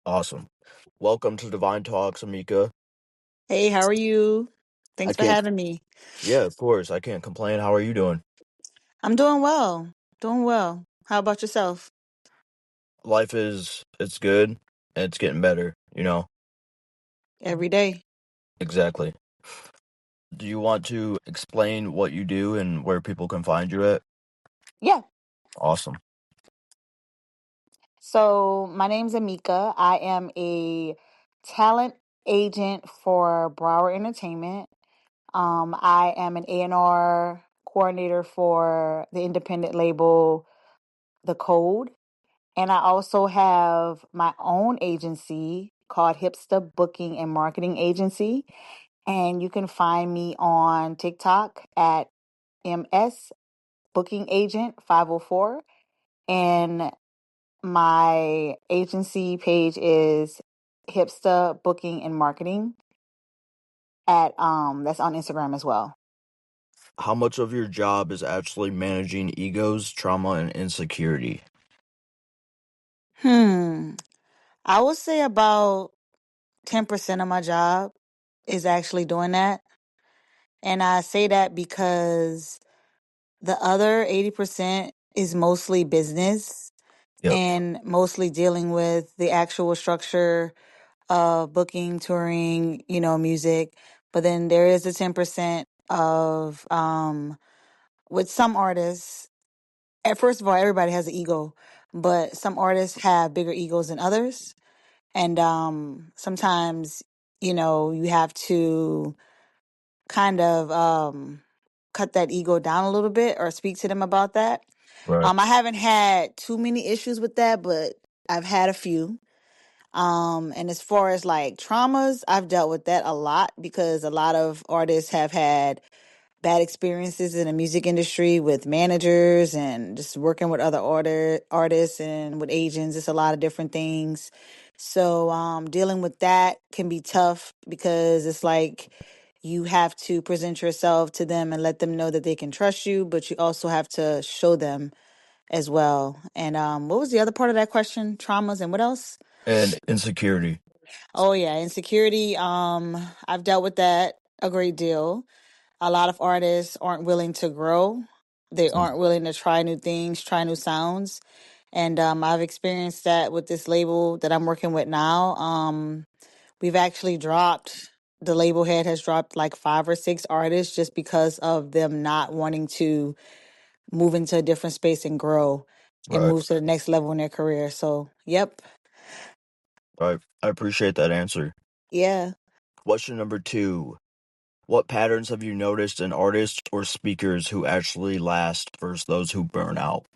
Awesome. Welcome to Divine Talks, Ameka. Hey, how are you? I Thanks for can't, having me. yeah, of course, I can't complain. How are you doing? I'm doing well. Doing well. How about yourself? It's good and it's getting better. Every day. Exactly. Do you want to explain what you do and where people can find you at? Yeah. Awesome. So, my name's Ameka. I am a talent agent for Brower Entertainment. I am an A&R coordinator for the independent label The Code. And I also have my own agency called Hipster Booking and Marketing Agency. And you can find me on TikTok at MS Booking Agent 504. And my agency page is Hipster Booking and Marketing at that's on Instagram as well. How much of your job is actually managing egos, trauma, and insecurity? Hmm. I would say about 10% of my job is actually doing that. And I say that because the other 80% is mostly business Yep. and mostly dealing with the actual structure of booking, touring, music. But then there is a 10% of with some artists. At first of all, everybody has an ego, but some artists have bigger egos than others. And sometimes, you have to kind of cut that ego down a little bit or speak to them about that. Right. I haven't had too many issues with that, but I've had a few. And as far as like traumas, I've dealt with that a lot because a lot of artists have had bad experiences in the music industry with managers and just working with other artists and with agents. It's a lot of different things. So dealing with that can be tough because it's like you have to present yourself to them and let them know that they can trust you, but you also have to show them as well. And what was the other part of that question? Traumas and what else? And insecurity. Oh yeah, insecurity. I've dealt with that a great deal. A lot of artists aren't willing to grow. They Mm. aren't willing to try new things, try new sounds. And I've experienced that with this label that I'm working with now. We've actually dropped, the label head has dropped like 5 or 6 artists just because of them not wanting to move into a different space and grow and Right. move to the next level in their career. So, yep. Right. I appreciate that answer. Yeah. Question number two. What patterns have you noticed in artists or speakers who actually last versus those who burn out?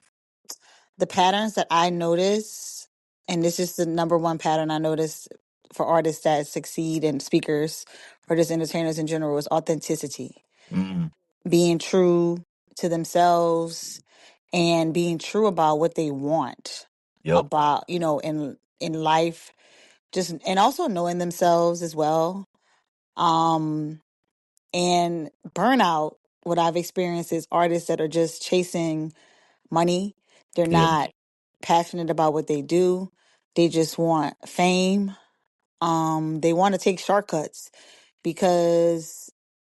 The patterns that I notice, and this is the number one pattern I notice for artists that succeed and speakers or just entertainers in general, is authenticity. Mm, Being true to themselves and being true about what they want yep. about, in life, just and also knowing themselves as well. Um and burnout, what I've experienced is artists that are just chasing money. They're Yep. not passionate about what they do. They just want fame. They want to take shortcuts because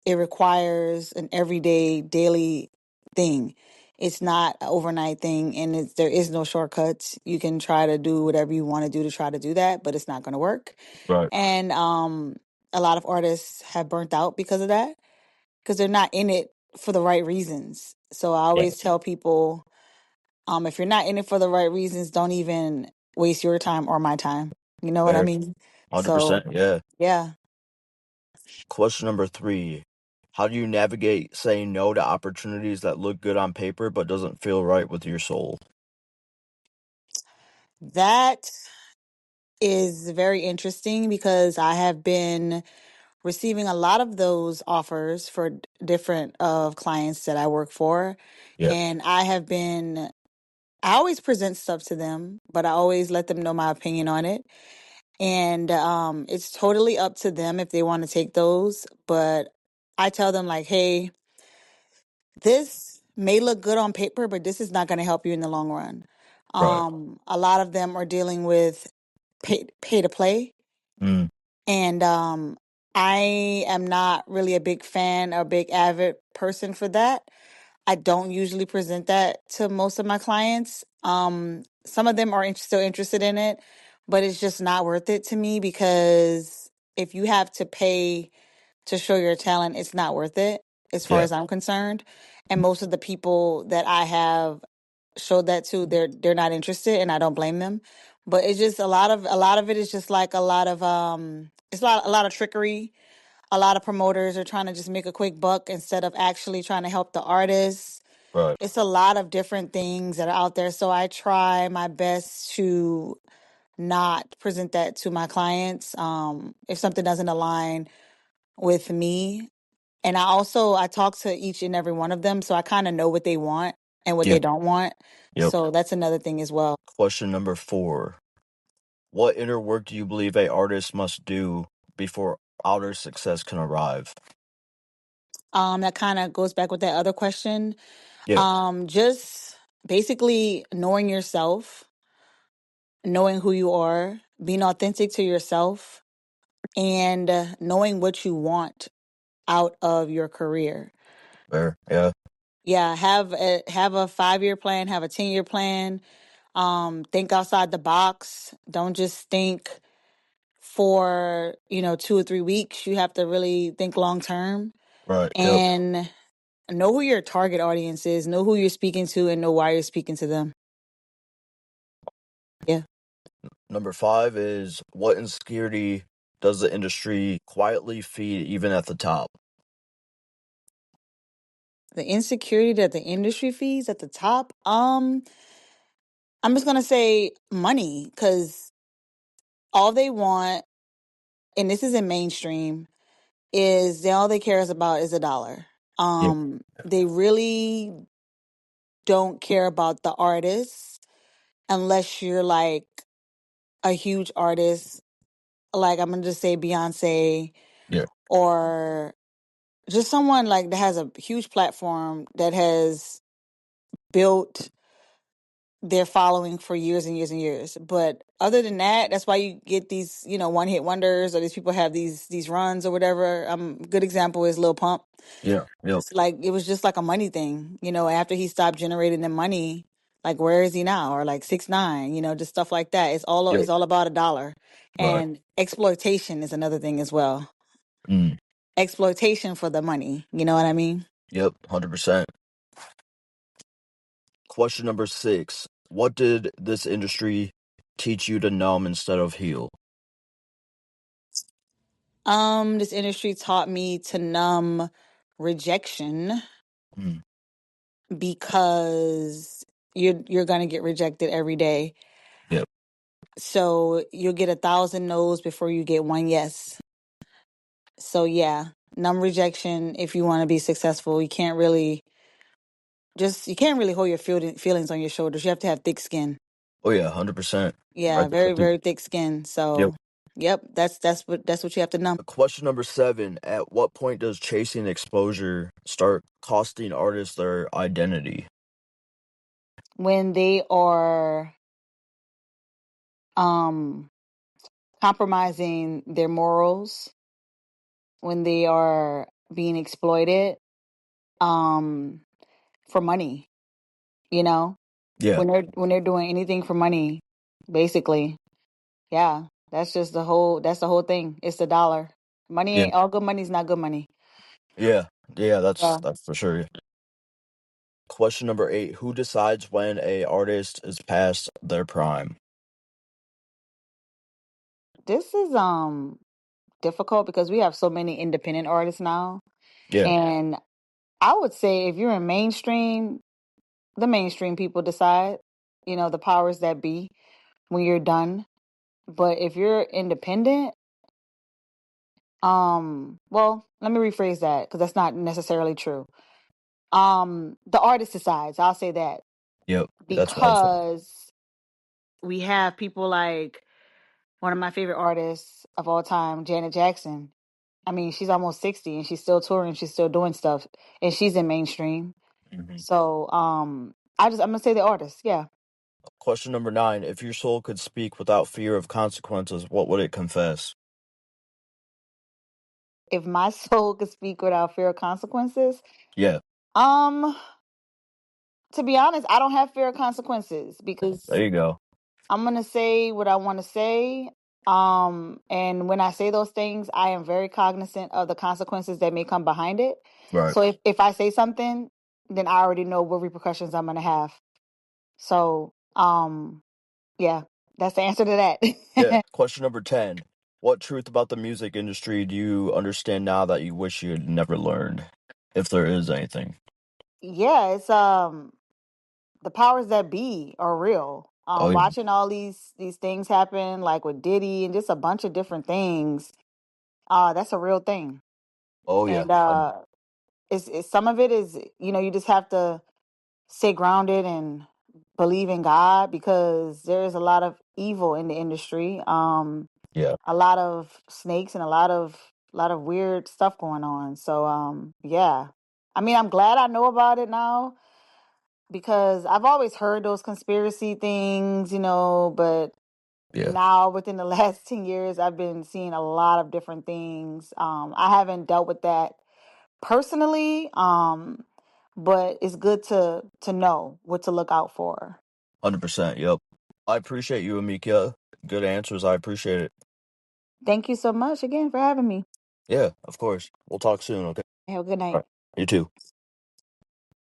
it requires an everyday, daily thing. It's not an overnight thing, and there is no shortcuts. You can try to do whatever you want to do to try to do that, but it's not going to work. Right. And a lot of artists have burnt out because of that, because they're not in it for the right reasons. So I Yeah. always tell people, if you're not in it for the right reasons, don't even waste your time or my time. You know what I Fair. mean? So 100%. Yeah. yeah, Question number three. How do you navigate saying no to opportunities that look good on paper but doesn't feel right with your soul? that is very interesting because I have been receiving a lot of those offers for different of clients that I work for. Yeah. And I always present stuff to them, but I always let them know my opinion on it. And it's totally up to them if they want to take those. But I tell them, like, hey, this may look good on paper, but this is not going to help you in the long run. Right. A lot of them are dealing with pay to play. Mm, And I am not really a big fan or big avid person for that. I don't usually present that to most of my clients. Some of them are still interested in it, but it's just not worth it to me because if you have to pay to show your talent, it's not worth it as far yeah, as I'm concerned. And most of the people that I have showed that to, they're not interested, and I don't blame them. But it's just a lot of it is just like a lot of it's a lot of trickery. A lot of promoters are trying to just make a quick buck instead of actually trying to help the artists. right. It's a lot of different things that are out there. So I try my best to not present that to my clients. If something doesn't align with me. And I talk to each and every one of them, so I kind of know what they want and what Yeah, they don't want. yep. So that's another thing as well. Question number 4. What inner work do you believe a artist must do before outer success can arrive? That kind of goes back with that other question. Yeah, Just basically knowing yourself, knowing who you are, being authentic to yourself, and knowing what you want out of your career. fair. Yeah, Yeah, have a 5-year plan, have a 10-year plan. Think outside the box. Don't just think for 2 or 3 weeks. You have to really think long term right. Yep. and know who your target audience is, know who you're speaking to, and know why you're speaking to them. Yeah. Number 5 is what insecurity does the industry quietly feed even at the top? The insecurity that the industry feeds at the top. I'm just gonna say money, because all they want, and this is in mainstream, is all they cares about is a dollar. Yeah, They really don't care about the artists unless you're like a huge artist, like I'm gonna just say Beyonce, yeah, or just someone like that has a huge platform that has built their following for years and years and years. But other than that, that's why you get these, one hit wonders, or these people have these runs or whatever. Good example is Lil Pump. yeah, yep, It's like it was just like a money thing, after he stopped generating the money, like where is he now? Or like 6ix9ine, just stuff like that. yep, It's all about a dollar. right. And exploitation is another thing as well. Mm, Exploitation for the money. You know what I mean? yep, 100%. Question number 6. What did this industry teach you to numb instead of heal? This industry taught me to numb rejection Mm, because you're gonna get rejected every day. yep. So you'll get 1,000 no's before you get one yes. So yeah, numb rejection. If you want to be successful, you can't really hold your feelings on your shoulders. You have to have thick skin. Oh yeah, 100%. Yeah, Right there very with you. very thick skin. Yep. So, yep, that's what you have to numb. Question number 7. At what point does chasing exposure start costing artists their identity? When they are um compromising their morals, when they are being exploited um for money, you know, Yeah, when they're doing anything for money, basically. Yeah, that's the whole thing. It's the dollar. Money yeah, ain't all good money's not good money. yeah, yeah, Yeah. that's for sure. Question number 8. Who decides when a artist is past their prime? This is difficult because we have so many independent artists now. Yeah, And I would say if you're in mainstream, the mainstream people decide, the powers that be, when you're done. But if you're independent, well, let me rephrase that because that's not necessarily true. The artist decides, I'll say that, yep, that's what I was saying. because we have people like one of my favorite artists of all time, Janet Jackson. I mean, she's almost 60 and she's still touring, she's still doing stuff, and she's in mainstream. Hmm. So, I'm gonna say the artist, yeah. Question number 9. If your soul could speak without fear of consequences, what would it confess? If my soul could speak without fear of consequences, Yeah, um, to be honest, I don't have fear of consequences because there you go. I'm gonna say what I want to say. And when I say those things, I am very cognizant of the consequences that may come behind it. Right. So if I say something, then I already know what repercussions I'm gonna have. So, yeah, that's the answer to Yeah. that. Question number 10. What truth about the music industry do you understand now that you wish you had never learned? If there is anything. Yeah, it's the powers that be are real. Oh, yeah. Watching all these things happen, like with Diddy and just a bunch of different things, that's a real thing. Oh, yeah. And it's some of it is, you just have to stay grounded and believe in God because there is a lot of evil in the industry. Yeah. A lot of snakes and a lot of weird stuff going on. So yeah. I mean, I'm glad I know about it now because I've always heard those conspiracy things, but Yeah. now within the last 10 years I've been seeing a lot of different things. I haven't dealt with that personally, but it's good to know what to look out for. 100%. Yep. I appreciate you, Ameka. Good answers. I appreciate it. Thank you so much again for having me. Yeah, of course. We'll talk soon, okay? Have a good All night. right. You too.